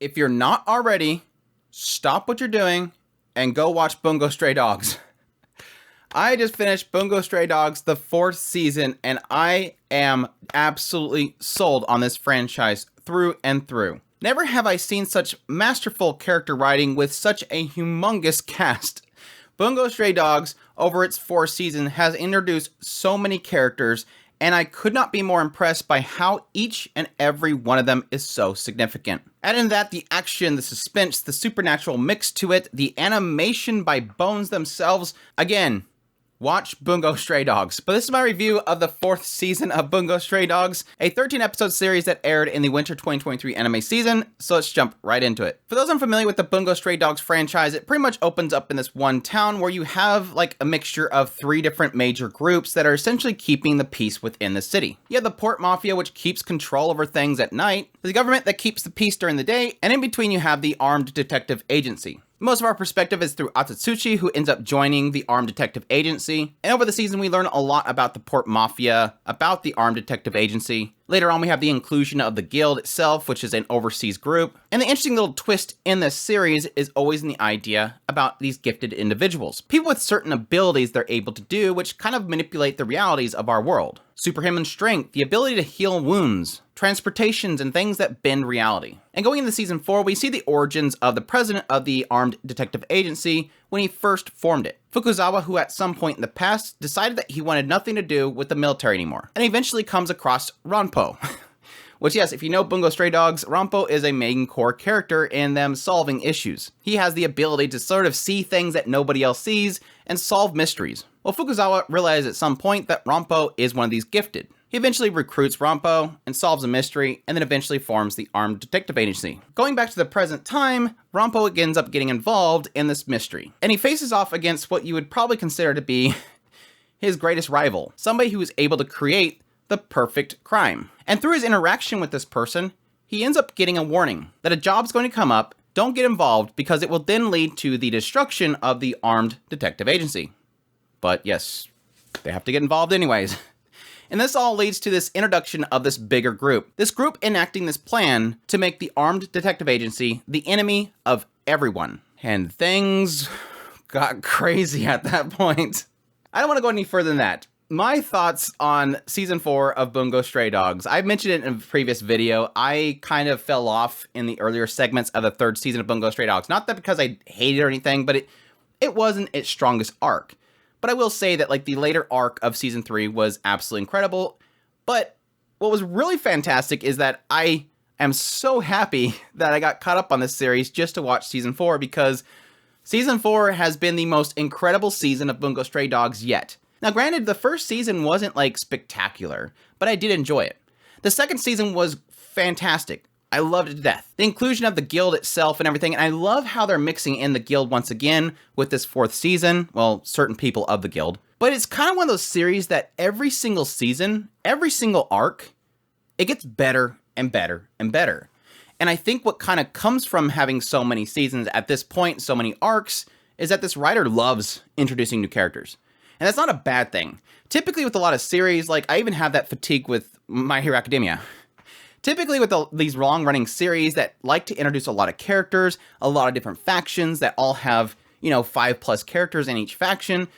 If you're not already, stop what you're doing and go watch Bungo Stray Dogs. I just finished Bungo Stray Dogs, the 4th season, and I am absolutely sold on this franchise through and through. Never have I seen such masterful character writing with such a humongous cast. Bungo Stray Dogs, over its 4th season, has introduced so many characters, and I could not be more impressed by how each and every one of them is so significant. Add in that the action, the suspense, the supernatural mix to it, the animation by Bones themselves. Again, watch Bungo Stray Dogs. But this is my review of the 4th season of Bungo Stray Dogs, a 13-episode series that aired in the winter 2023 anime season, so let's jump right into it. For those unfamiliar with the Bungo Stray Dogs franchise, it pretty much opens up in this one town where you have like a mixture of 3 different major groups that are essentially keeping the peace within the city. You have the Port Mafia, which keeps control over things at night, the government that keeps the peace during the day, and in between you have the Armed Detective Agency. Most of our perspective is through Atsutsuchi, who ends up joining the Armed Detective Agency. And over the season, we learn a lot about the Port Mafia, about the Armed Detective Agency. Later on, we have the inclusion of the Guild itself, which is an overseas group. And the interesting little twist in this series is always in the idea about these gifted individuals. People with certain abilities they're able to do, which kind of manipulate the realities of our world. Superhuman strength, the ability to heal wounds, transportations, and things that bend reality. And going into season 4, we see the origins of the president of the Armed Detective Agency when he first formed it. Fukuzawa, who at some point in the past decided that he wanted nothing to do with the military anymore, and eventually comes across Ranpo. Which, yes, if you know Bungo Stray Dogs, Ranpo is a main core character in them solving issues. He has the ability to sort of see things that nobody else sees and solve mysteries. Well, Fukuzawa realized at some point that Ranpo is one of these gifted. He eventually recruits Ranpo and solves a mystery, and then eventually forms the Armed Detective Agency. Going back to the present time, Ranpo ends up getting involved in this mystery, and he faces off against what you would probably consider to be his greatest rival, somebody who is able to create the perfect crime. And through his interaction with this person, he ends up getting a warning that a job's going to come up, don't get involved, because it will then lead to the destruction of the Armed Detective Agency. But yes, they have to get involved anyways. And this all leads to this introduction of this bigger group. This group enacting this plan to make the Armed Detective Agency the enemy of everyone. And things got crazy at that point. I don't want to go any further than that. My thoughts on season 4 of Bungo Stray Dogs. I mentioned it in a previous video. I kind of fell off in the earlier segments of the 3rd season of Bungo Stray Dogs. Not that because I hated it or anything, but it wasn't its strongest arc. But I will say that like the later arc of season 3 was absolutely incredible. But what was really fantastic is that I am so happy that I got caught up on this series just to watch season 4, because season 4 has been the most incredible season of Bungo Stray Dogs yet. Now granted, the first season wasn't like spectacular, but I did enjoy it. The second season was fantastic. I loved it to death. The inclusion of the guild itself and everything, and I love how they're mixing in the guild once again with this 4th season. Well, certain people of the guild. But it's kind of one of those series that every single season, every single arc, it gets better and better and better. And I think what kind of comes from having so many seasons at this point, so many arcs, is that this writer loves introducing new characters. And that's not a bad thing. Typically with a lot of series, like I even have that fatigue with My Hero Academia. Typically with these long-running series that like to introduce a lot of characters, a lot of different factions that all have, 5+ characters in each faction,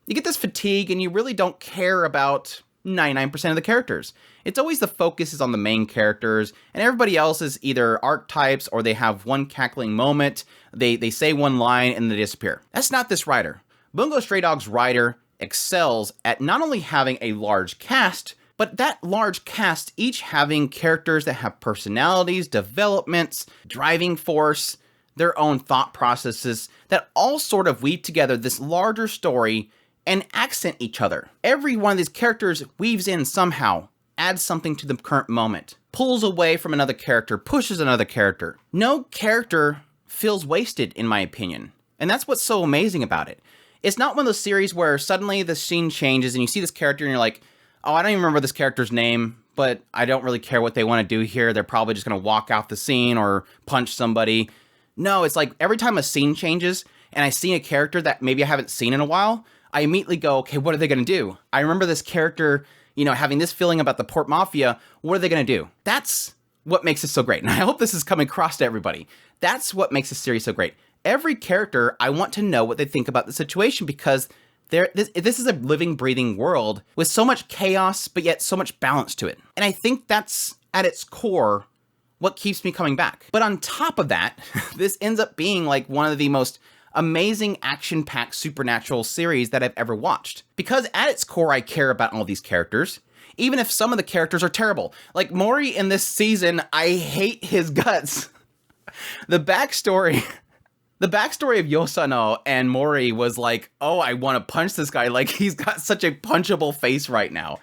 you get this fatigue and you really don't care about 99% of the characters. It's always the focus is on the main characters, and everybody else is either archetypes or they have one cackling moment, they say one line and they disappear. That's not this writer. Bungo Stray Dogs writer excels at not only having a large cast, but that large cast each having characters that have personalities, developments, driving force, their own thought processes that all sort of weave together this larger story and accent each other. Every one of these characters weaves in somehow, adds something to the current moment, pulls away from another character, pushes another character. No character feels wasted, in my opinion. And that's what's so amazing about it. It's not one of those series where suddenly the scene changes and you see this character and you're like, oh, I don't even remember this character's name, but I don't really care what they want to do here. They're probably just going to walk out the scene or punch somebody. No, it's like every time a scene changes and I see a character that maybe I haven't seen in a while, I immediately go, okay, what are they going to do? I remember this character, having this feeling about the Port Mafia. What are they going to do? That's what makes it so great. And I hope this is coming across to everybody. That's what makes this series so great. Every character, I want to know what they think about the situation, because this is a living, breathing world with so much chaos, but yet so much balance to it. And I think that's, at its core, what keeps me coming back. But on top of that, this ends up being like one of the most amazing action-packed supernatural series that I've ever watched. Because at its core, I care about all these characters, even if some of the characters are terrible. Like Mori in this season, I hate his guts. The backstory of Yosano and Mori was like, oh, I want to punch this guy. Like, he's got such a punchable face right now.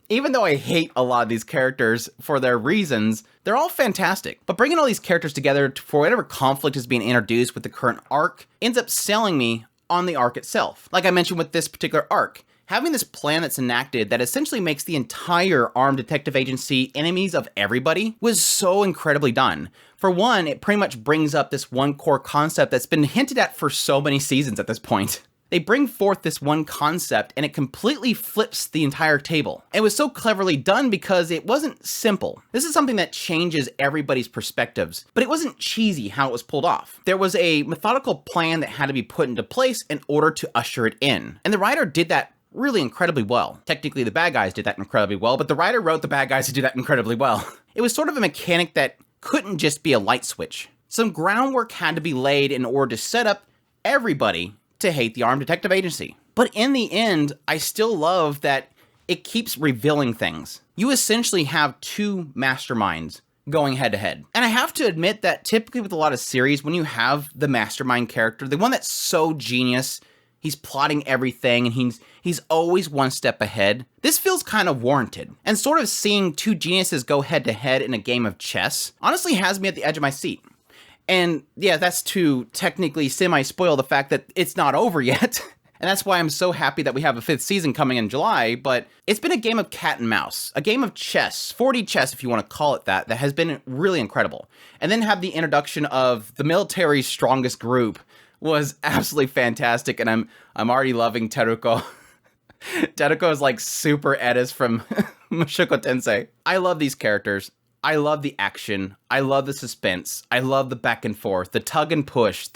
Even though I hate a lot of these characters for their reasons, they're all fantastic. But bringing all these characters together for whatever conflict is being introduced with the current arc ends up selling me on the arc itself. Like I mentioned with this particular arc, having this plan that's enacted that essentially makes the entire armed detective agency enemies of everybody was so incredibly done. For one, it pretty much brings up this one core concept that's been hinted at for so many seasons at this point. They bring forth this one concept and it completely flips the entire table. It was so cleverly done because it wasn't simple. This is something that changes everybody's perspectives, but it wasn't cheesy how it was pulled off. There was a methodical plan that had to be put into place in order to usher it in. And the writer did that really incredibly well. Technically, the bad guys did that incredibly well, but the writer wrote the bad guys to do that incredibly well. It was sort of a mechanic that couldn't just be a light switch. Some groundwork had to be laid in order to set up everybody to hate the armed detective agency. But in the end, I still love that it keeps revealing things. You essentially have two masterminds going head to head. And I have to admit that typically with a lot of series, when you have the mastermind character, the one that's so genius, he's plotting everything and he's always one step ahead, this feels kind of warranted. And sort of seeing two geniuses go head to head in a game of chess honestly has me at the edge of my seat. And yeah, that's to technically semi-spoil the fact that it's not over yet. And that's why I'm so happy that we have a 5th season coming in July, but it's been a game of cat and mouse, a game of chess, 4D chess if you want to call it that has been really incredible. And then have the introduction of the military's strongest group was absolutely fantastic, and I'm already loving Teruko. Teruko is like super Edis from Mushoku Tensei. I love these characters. I love the action. I love the suspense. I love the back and forth, the tug and push,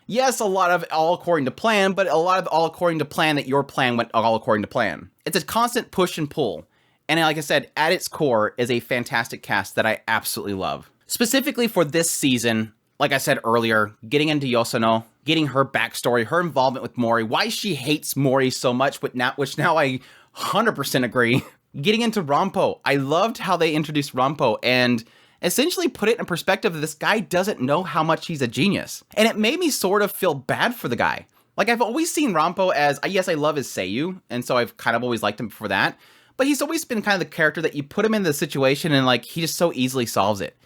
yes, a lot of all according to plan, but a lot of all according to plan that your plan went all according to plan. It's a constant push and pull. And like I said, at its core is a fantastic cast that I absolutely love. Specifically for this season, like I said earlier, getting into Yosano, getting her backstory, her involvement with Mori, why she hates Mori so much, which now I 100% agree. Getting into Rampo, I loved how they introduced Rampo and essentially put it in perspective that this guy doesn't know how much he's a genius. And it made me sort of feel bad for the guy. Like, I've always seen Rampo as, yes, I love his seiyuu, and so I've kind of always liked him for that, but he's always been kind of the character that you put him in the situation and like, he just so easily solves it.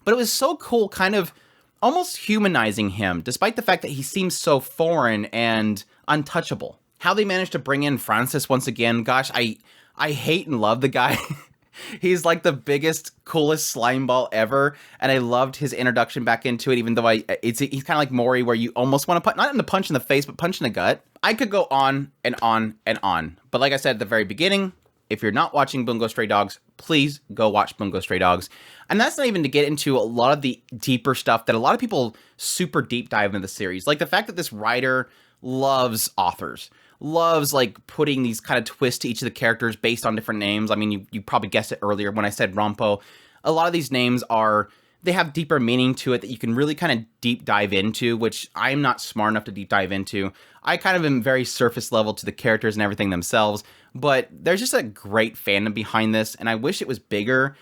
But it was so cool kind of almost humanizing him, despite the fact that he seems so foreign and untouchable. How they managed to bring in Francis once again, gosh, I hate and love the guy. He's like the biggest, coolest slime ball ever, and I loved his introduction back into it, even though he's kind of like Mori, where you almost want to put, not in the punch in the face, but punch in the gut. I could go on and on and on. But like I said at the very beginning, if you're not watching Bungo Stray Dogs, please go watch Bungo Stray Dogs. And that's not even to get into a lot of the deeper stuff that a lot of people super deep dive into the series. Like the fact that this writer loves authors. Loves like putting these kind of twists to each of the characters based on different names. I mean, you probably guessed it earlier when I said Rampo. A lot of these names they have deeper meaning to it that you can really kind of deep dive into, which I'm not smart enough to deep dive into. I kind of am very surface level to the characters and everything themselves, but there's just a great fandom behind this, and I wish it was bigger.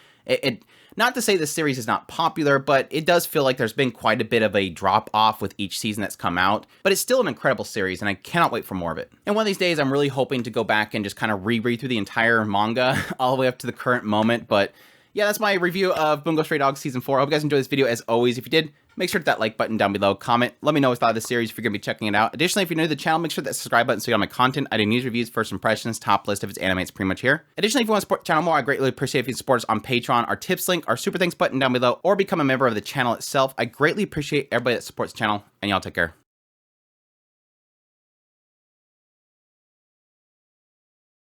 Not to say the series is not popular, but it does feel like there's been quite a bit of a drop-off with each season that's come out. But it's still an incredible series, and I cannot wait for more of it. And one of these days, I'm really hoping to go back and just kind of reread through the entire manga all the way up to the current moment. But yeah, that's my review of Bungo Stray Dogs Season 4. I hope you guys enjoyed this video. As always, if you did, make sure to hit that like button down below, comment, let me know what you thought of the series if you're going to be checking it out. Additionally, if you're new to the channel, make sure that subscribe button so you get all my content. I do news reviews, first impressions, top list. If it's anime, it's pretty much here. Additionally, if you want to support the channel more, I greatly appreciate if you support us on Patreon, our tips link, our super thanks button down below, or become a member of the channel itself. I greatly appreciate everybody that supports the channel, and y'all take care.